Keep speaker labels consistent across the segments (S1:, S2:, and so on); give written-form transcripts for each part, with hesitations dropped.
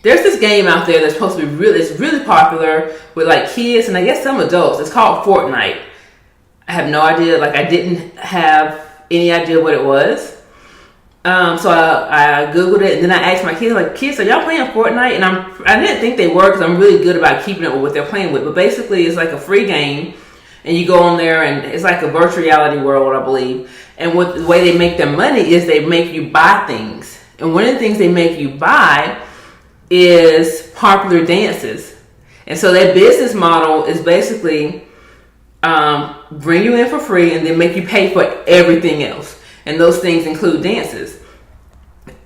S1: there's this game out there that's supposed to be it's really popular with like kids and I guess some adults. It's called Fortnite. I have no idea. Like I didn't have any idea what it was. So I Googled it and then I asked my kids, like, kids, are y'all playing Fortnite? And I didn't think they were because I'm really good about keeping up with what they're playing with. But basically it's like a free game and you go on there and it's like a virtual reality world, I believe. And the way they make their money is they make you buy things. And one of the things they make you buy is popular dances. And so their business model is basically bring you in for free and then make you pay for everything else. And those things include dances.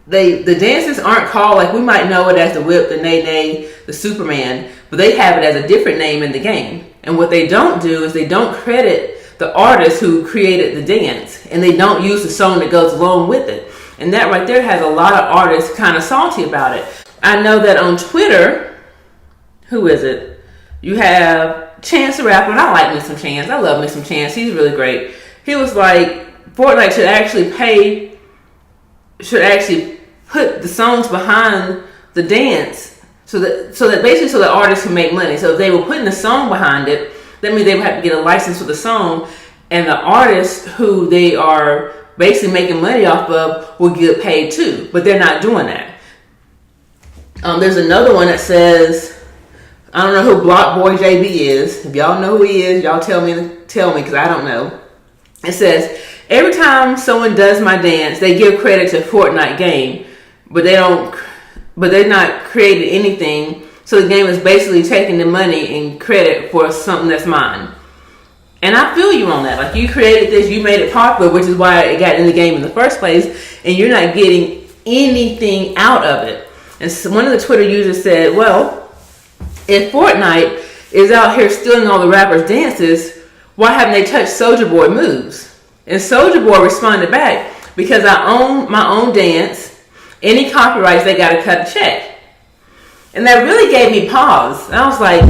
S1: The dances aren't called, like we might know it as the whip, the nay-nay, the Superman, but they have it as a different name in the game. And what they don't do is they don't credit the artist who created the dance, and they don't use the song that goes along with it. And that right there has a lot of artists kind of salty about it. I know that on Twitter, who is it? You have Chance the Rapper, and I like me some Chance. I love me some Chance. He's really great. He was like, Fortnite should actually put the songs behind the dance so that artists can make money. So if they were putting the song behind it, that means they would have to get a license for the song, and the artists who they are basically making money off of will get paid too. But they're not doing that. There's another one that says, I don't know who Block Boy JB is. If y'all know who he is, y'all tell me because I don't know. It says, every time someone does my dance, they give credit to Fortnite game, but they're not creating anything. So the game is basically taking the money and credit for something that's mine. And I feel you on that. Like, you created this, you made it popular, which is why it got in the game in the first place, and you're not getting anything out of it. And so one of the Twitter users said, well, if Fortnite is out here stealing all the rappers' dances, why haven't they touched Soulja Boy moves? And Soulja Boy responded back, because I own my own dance. Any copyrights, they got to cut a check. And that really gave me pause. And I was like,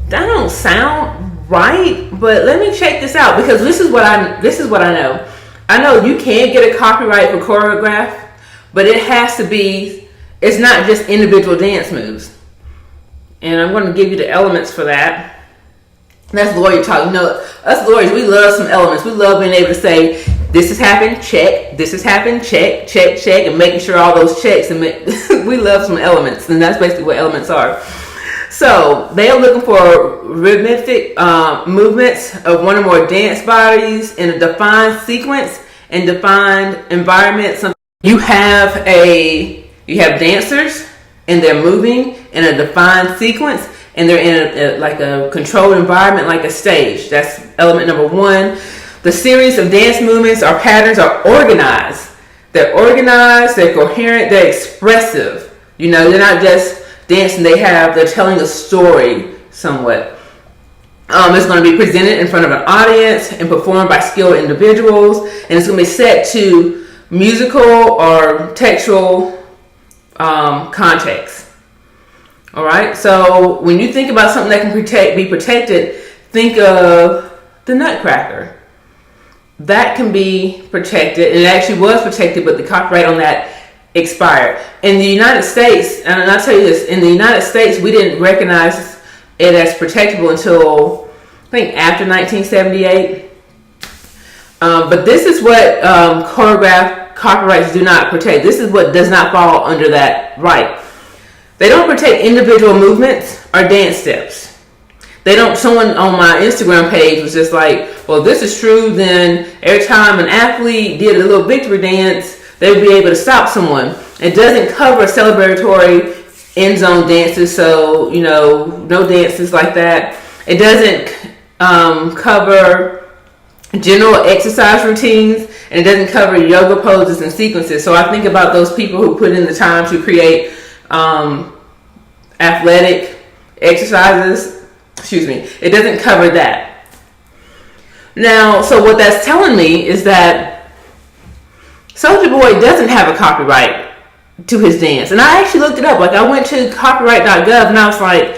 S1: that don't sound right, but let me check this out, because this is what I know. I know you can get a copyright for choreograph, but it has to be, it's not just individual dance moves. And I'm going to give you the elements for that. That's lawyer talk. You know, us lawyers, we love some elements. We love being able to say, this has happened, check. This has happened, check, check, check, and making sure all those checks. And we love some elements, and that's basically what elements are. So they are looking for rhythmic movements of one or more dance bodies in a defined sequence and defined environment. You have dancers, and they're moving in a defined sequence, and they're in a controlled environment, like a stage. That's element number one. The series of dance movements or patterns are organized. They're organized, they're coherent, they're expressive. You know, they're not just dancing, they're telling a story somewhat. It's going to be presented in front of an audience and performed by skilled individuals, and it's going to be set to musical or textual context. All right, so when you think about something that can be protected, think of the Nutcracker. That can be protected, and it actually was protected, but the copyright on that expired. In the United States, and I'll tell you this, in the United States, we didn't recognize it as protectable until, I think, after 1978. But this is what choreographed copyrights do not protect. This is what does not fall under that right. They don't protect individual movements or dance steps. Someone on my Instagram page was just like, well, this is true, then every time an athlete did a little victory dance, they would be able to stop someone. It doesn't cover celebratory end zone dances, so, you know, no dances like that. It doesn't cover general exercise routines, and it doesn't cover yoga poses and sequences. So I think about those people who put in the time to create athletic exercises. It doesn't cover that. Now, so what that's telling me is that Soulja Boy doesn't have a copyright to his dance. And I actually looked it up. Like, I went to copyright.gov and I was like,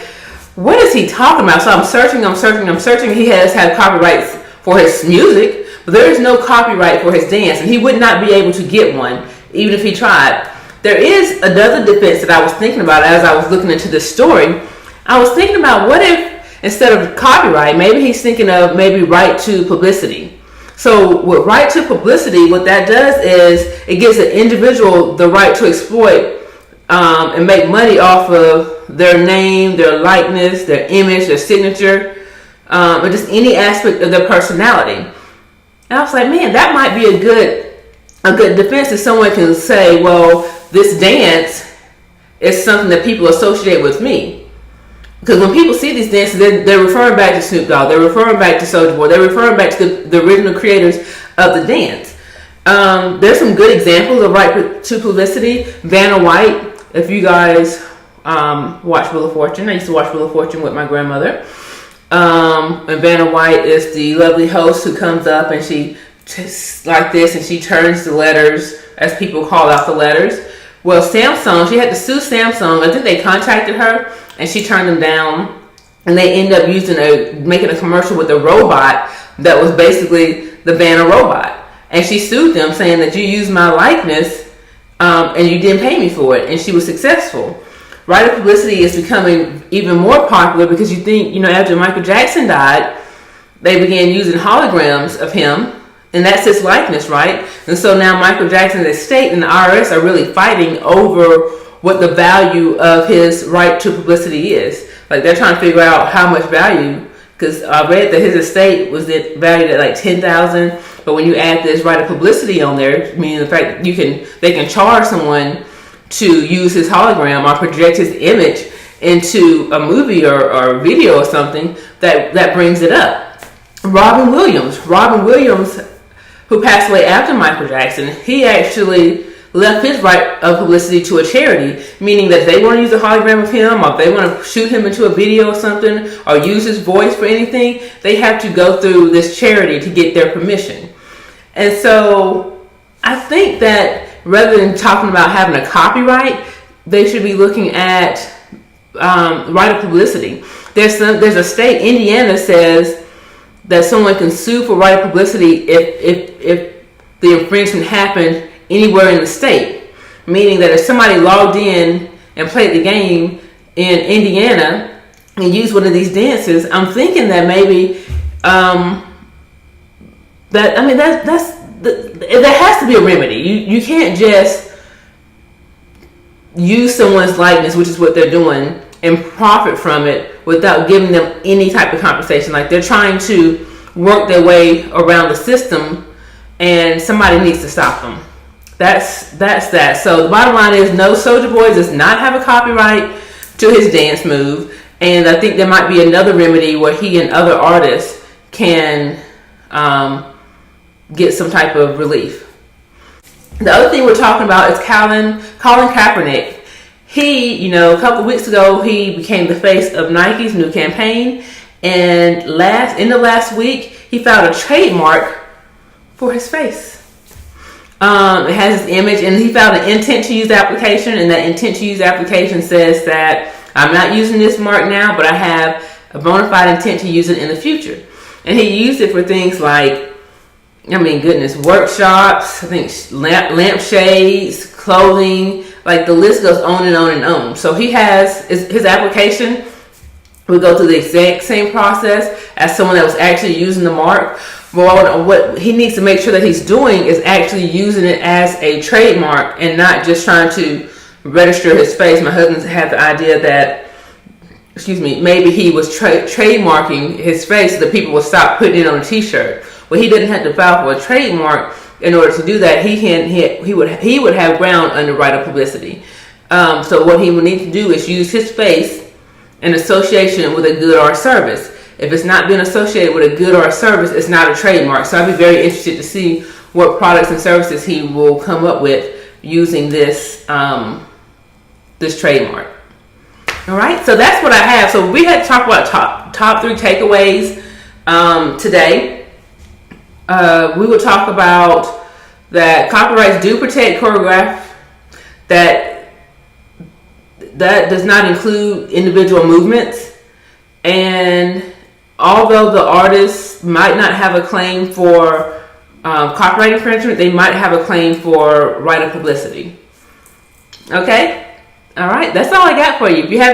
S1: what is he talking about? So I'm searching. He has had copyrights for his music, but there is no copyright for his dance, and he would not be able to get one even if he tried. there is another defense that I was thinking about as I was looking into this story. I was thinking about, what if instead of copyright, maybe he's thinking of maybe right to publicity. So with right to publicity, what that does is it gives an individual the right to exploit and make money off of their name, their likeness, their image, their signature, or just any aspect of their personality. And I was like, man, that might be a good defense if someone can say, well, this dance is something that people associate with me. Because when people see these dances, they're referring back to Snoop Dogg, they're referring back to Soulja Boy, they're referring back to the original creators of the dance. There's some good examples of right to publicity. Vanna White, if you guys watch Wheel of Fortune, I used to watch Wheel of Fortune with my grandmother. And Vanna White is the lovely host who comes up and she just like this, and she turns the letters as people call out the letters. Well, Samsung, she had to sue Samsung. I think they contacted her and she turned them down, and they ended up making a commercial with a robot that was basically the Vanna robot. And she sued them saying that you used my likeness and you didn't pay me for it, and she was successful. Right of publicity is becoming even more popular because you think, after Michael Jackson died, they began using holograms of him, and that's his likeness, right? And so now Michael Jackson's estate and the IRS are really fighting over what the value of his right to publicity is. Like, they're trying to figure out how much value, because I read that his estate was valued at like $10,000, but when you add this right of publicity on there, meaning the fact that they can charge someone to use his hologram or project his image into a movie or video or something, that brings it up. Robin Williams, who passed away after Michael Jackson, he actually left his right of publicity to a charity, meaning that if they want to use a hologram of him, or if they want to shoot him into a video or something, or use his voice for anything, they have to go through this charity to get their permission. And so I think that rather than talking about having a copyright, they should be looking at right of publicity. There's a state, Indiana, says that someone can sue for right of publicity if the infringement happened anywhere in the state. Meaning that if somebody logged in and played the game in Indiana and used one of these dances, I'm thinking that maybe there has to be a remedy. You can't just use someone's likeness, which is what they're doing, and profit from it without giving them any type of compensation. Like, they're trying to work their way around the system, and somebody needs to stop them. That's that. So the bottom line is, no, Soulja Boy does not have a copyright to his dance move, and I think there might be another remedy where he and other artists can get some type of relief. The other thing we're talking about is Colin Kaepernick. He, a couple of weeks ago, he became the face of Nike's new campaign, and in the last week, he filed a trademark for his face. It has his image, and he filed an intent to use application, and that intent to use application says that I'm not using this mark now, but I have a bona fide intent to use it in the future. And he used it for things like, workshops, I think lampshades, clothing, like the list goes on and on and on. So he has his application will go through the exact same process as someone that was actually using the mark. But what he needs to make sure that he's doing is actually using it as a trademark and not just trying to register his face. My husband had the idea that, maybe he was trademarking his face so that people would stop putting it on a t-shirt. Well, he didn't have to file for a trademark in order to do that. He would have ground under right of publicity. So what he would need to do is use his face in association with a good or a service. If it's not being associated with a good or a service, it's not a trademark. So I'd be very interested to see what products and services he will come up with using this trademark. All right, so that's what I have. So we had to talk about top 3 takeaways today. We will talk about that copyrights do protect choreograph, that does not include individual movements, and although the artist might not have a claim for copyright infringement, they might have a claim for right of publicity. Okay? All right, that's all I got for you. If you have